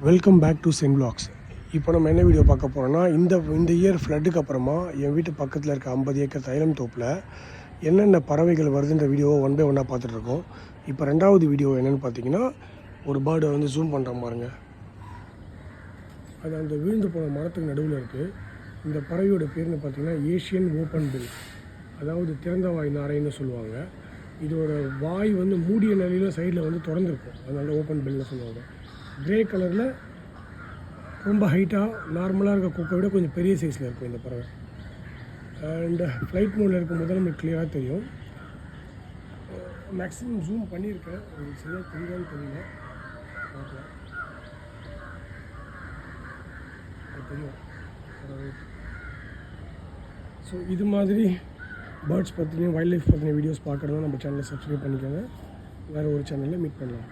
Welcome back to Sen vlogs. இப்போ நம்ம என்ன வீடியோ பார்க்க போகிறோன்னா, இந்த இயர் ஃப்ளட்டுக்கு அப்புறமா என் வீட்டு பக்கத்தில் இருக்க 50 ஏக்கர் தைலம் தோப்பில் என்னென்ன பறவைகள் வருதுன்ற வீடியோவை ஒன் பை ஒன்னாக பார்த்துட்ருக்கோம். இப்போ ரெண்டாவது வீடியோ என்னென்னு பார்த்தீங்கன்னா, ஒரு பேர்டை வந்து ஜூம் பண்ணுற பாருங்க. அது அந்த விழுந்து போன மரத்துக்கு நடுவில் இருக்குது. இந்த பறவையோட பேர்னு பார்த்தீங்கன்னா ஏஷியன் ஓப்பன் பில், அதாவது திறந்த வாய் நாரைன்னு சொல்லுவாங்க. இதோட வாய் வந்து மூடிய நிலையில் சைடில் வந்து திறந்துருக்கும், அதனால ஓப்பன் பில்னு சொல்லுவாங்க. கிரே கலரில் ரொம்ப ஹைட்டாக நார்மலாக இருக்க கொக்கை விட கொஞ்சம் பெரிய சைஸில் இருக்கும் இந்த பறவை. அண்ட் ஃப்ளைட் மோடில் இருக்கும்போது நம்மளுக்கு கிளியராக தெரியும். மேக்ஸிமம் ஜூம் பண்ணியிருக்கேன், உங்களுக்கு சரியாக தெரியுதான்னு தெரியல, பார்க்கலாம். தெரியும். ஸோ இது மாதிரி பேர்ட்ஸ் பற்றின வைல்ட் லைஃப் பற்றின வீடியோஸ் பார்க்குறதுனா நம்ம சேனலை சப்ஸ்கிரைப் பண்ணிக்கோங்க. வேறு ஒரு சேனலில் மீட் பண்ணலாம்.